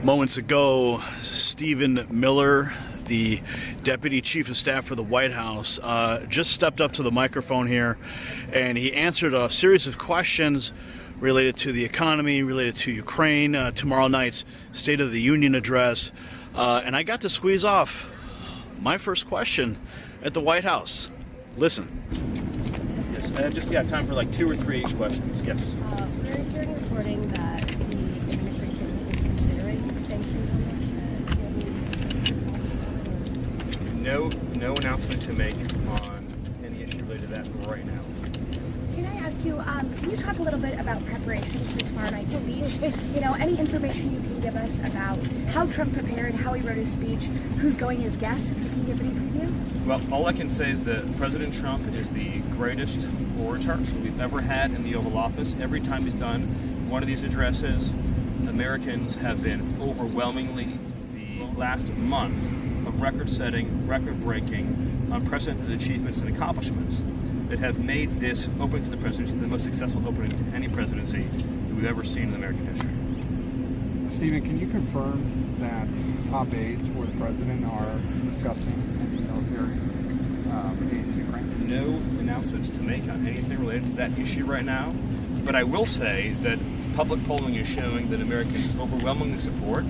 Moments ago, Stephen Miller, the Deputy Chief of Staff for the White House, just stepped up to the microphone here, and he answered a series of questions related to the economy, related to Ukraine, tomorrow night's State of the Union address, and I got to squeeze off my first question at the White House. Listen. Yes, time for like 2 or 3 questions. Yes. We're hearing reporting that the administration is considering sanctions on Russia. No announcement to make on any issue related to that right now. Can I ask you, can you talk a little bit about preparations for tomorrow night's speech? Any information you can give us about how Trump prepared, how he wrote his speech, who's going as guests, if you can give any preview? Well, all I can say is that President Trump is the greatest orator we've ever had in the Oval Office. Every time he's done one of these addresses, Americans have been overwhelmingly the last month of record-setting, record-breaking, unprecedented achievements and accomplishments that have made this opening to the presidency the most successful opening to any presidency that we've ever seen in American history. Stephen, can you confirm that top aides for the president are discussing any military aid to Ukraine? No announcements to make on anything related to that issue right now, but I will say that public polling is showing that Americans overwhelmingly support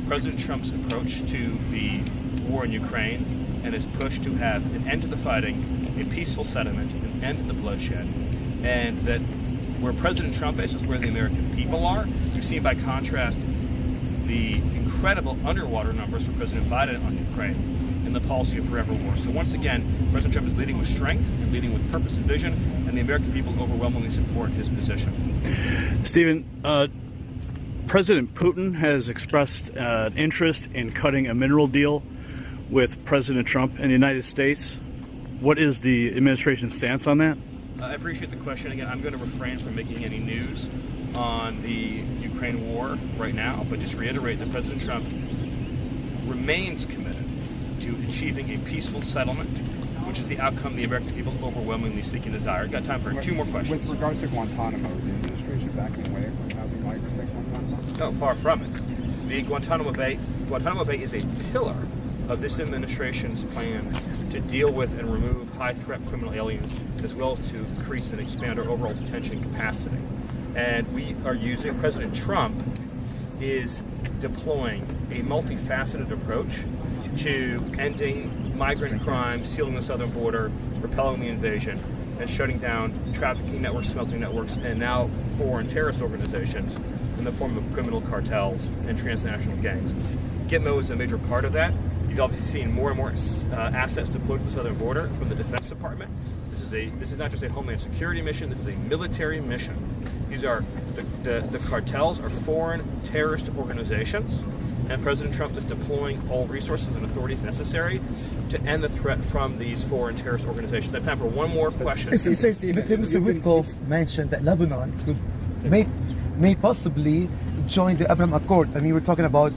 President Trump's approach to the war in Ukraine and his push to have an end to the fighting, a peaceful settlement, an end to the bloodshed, and that where President Trump is where the American people are. You've seen, by contrast, the incredible underwater numbers for President Biden on Ukraine and the policy of forever war. So once again, President Trump is leading with strength and leading with purpose and vision, and the American people overwhelmingly support his position. Stephen, President Putin has expressed interest in cutting a mineral deal with President Trump in the United States. What is the administration's stance on that? I appreciate the question. Again, I'm going to refrain from making any news on the Ukraine war right now, but just reiterate that President Trump remains committed to achieving a peaceful settlement, which is the outcome the American people overwhelmingly seek and desire. Got time for 2 more questions. With regards to Guantanamo, is the administration backing away from housing migrants at Guantanamo? No, far from it. The Guantanamo Bay is a pillar of this administration's plan to deal with and remove high-threat criminal aliens, as well as to increase and expand our overall detention capacity. And we are using, President Trump is deploying a multifaceted approach to ending migrant crime, sealing the southern border, repelling the invasion, and shutting down trafficking networks, smuggling networks, and now foreign terrorist organizations in the form of criminal cartels and transnational gangs. Gitmo is a major part of that. You've obviously seen more and more assets deployed to the southern border from the Defense Department. This is not just a homeland security mission. This is a military mission. These are the cartels are foreign terrorist organizations, and President Trump is deploying all resources and authorities necessary to end the threat from these foreign terrorist organizations. I have time for one more question. Mr. Witkoff mentioned that Lebanon may possibly join the Abraham Accord. I mean, we're talking about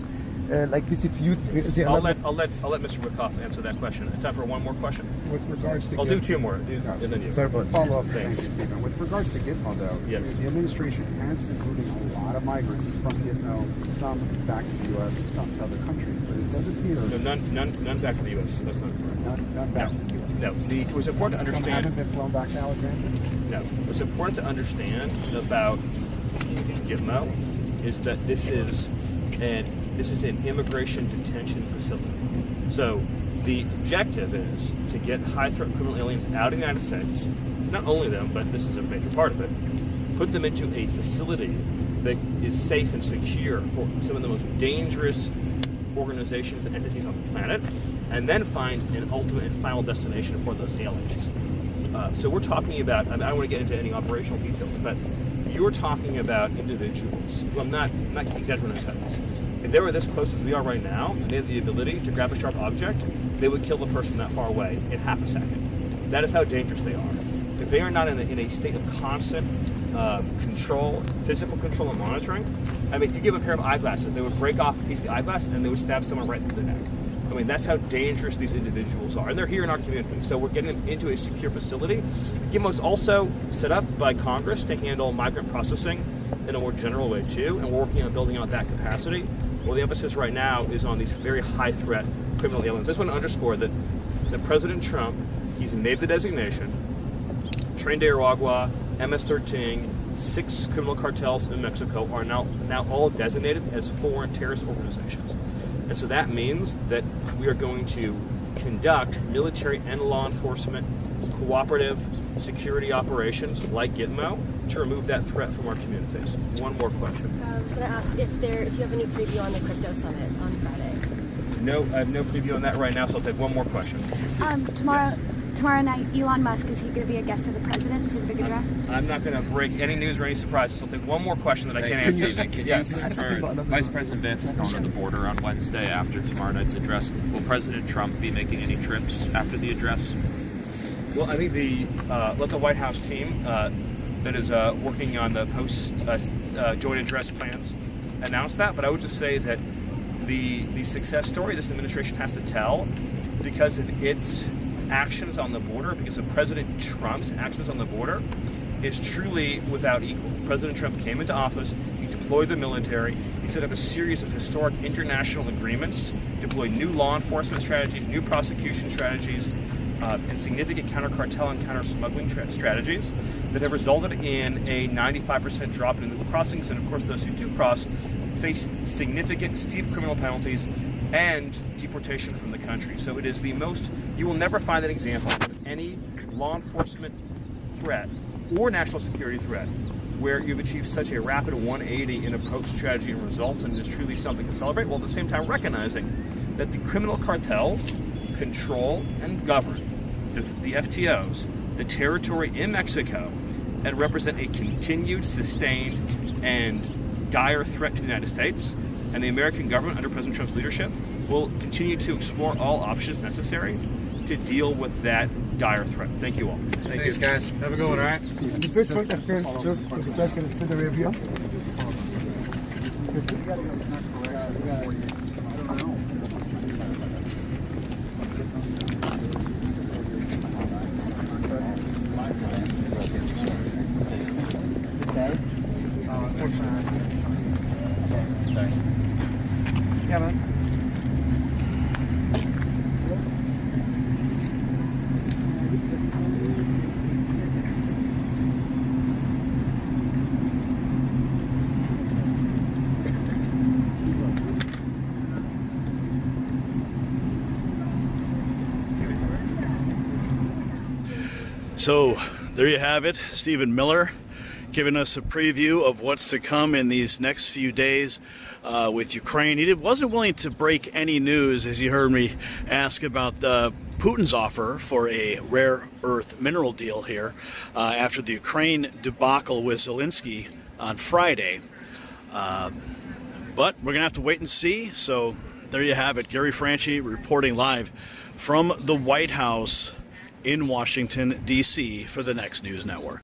dispute. I'll let Mr. Witkoff answer that question. Time for one more question. With regards to I'll do 2 more. And then you. Follow up. Thanks. Thank you, Stephen. With regards to Gitmo, though, yes, the administration has been moving a lot of migrants from Gitmo, some back to the U.S., some to other countries, but it does appear... No, none back to the U.S. That's not correct. None back to the U.S. No, it was important to understand... Some haven't been flown back to Alexandria? No. What's important to understand about Gitmo is that this is an immigration detention facility. So the objective is to get high-threat criminal aliens out of the United States, not only them, but this is a major part of it, put them into a facility that is safe and secure for some of the most dangerous organizations and entities on the planet, and then find an ultimate and final destination for those aliens. So we're talking about, I don't want to get into any operational details, but you're talking about individuals, well, not exaggerating a sentence. If they were this close as we are right now, and they had the ability to grab a sharp object, they would kill the person that far away in half a second. That is how dangerous they are. If they are not in a state of constant control, physical control and monitoring, I mean, you give a pair of eyeglasses, they would break off a piece of the eyeglass and they would stab someone right through the neck. I mean, that's how dangerous these individuals are. And they're here in our community. So we're getting them into a secure facility. Gitmo's also set up by Congress to handle migrant processing in a more general way too, and we're working on building out that capacity. Well, the emphasis right now is on these very high threat criminal aliens. I just want to underscore that President Trump, he's made the designation. Tren de Aragua, MS-13, 6 criminal cartels in Mexico are now all designated as foreign terrorist organizations. And so that means that we are going to conduct military and law enforcement cooperative security operations like Gitmo to remove that threat from our communities. One more question. I was going to ask if you have any preview on the crypto summit on Friday. No, I have no preview on that right now, so I'll take one more question. Tomorrow night, Elon Musk, is he going to be a guest of the president for the big address? I'm not going to break any news or any surprises, so I'll take one more question that I can't answer. Yes. Vice President Vance is going to the border on Wednesday after tomorrow night's address. Will President Trump be making any trips after the address? Well, I think let the White House team that is working on the post joint address plans announce that. But I would just say that the success story this administration has to tell, because of its actions on the border, because of President Trump's actions on the border, is truly without equal. President Trump came into office, he deployed the military, he set up a series of historic international agreements, deployed new law enforcement strategies, new prosecution strategies, and significant counter-cartel and counter-smuggling strategies that have resulted in a 95% drop in illegal crossings, and of course those who do cross face significant steep criminal penalties and deportation from the country. So it is you will never find an example of any law enforcement threat or national security threat where you've achieved such a rapid 180 in approach, strategy, and results, and it is truly something to celebrate, while at the same time recognizing that the criminal cartels control and govern the FTOs, the territory in Mexico, and represent a continued, sustained, and dire threat to the United States. And the American government, under President Trump's leadership, will continue to explore all options necessary to deal with that dire threat. Thank you all. Thanks, guys. Have a good one, all right? The first point of fairness to the president of Saudi Arabia. Yeah, man. So there you have it, Stephen Miller giving us a preview of what's to come in these next few days with Ukraine. He wasn't willing to break any news, as you heard me ask about Putin's offer for a rare earth mineral deal here after the Ukraine debacle with Zelensky on Friday. But we're going to have to wait and see. So there you have it. Gary Franchi reporting live from the White House in Washington, D.C. for the Next News Network.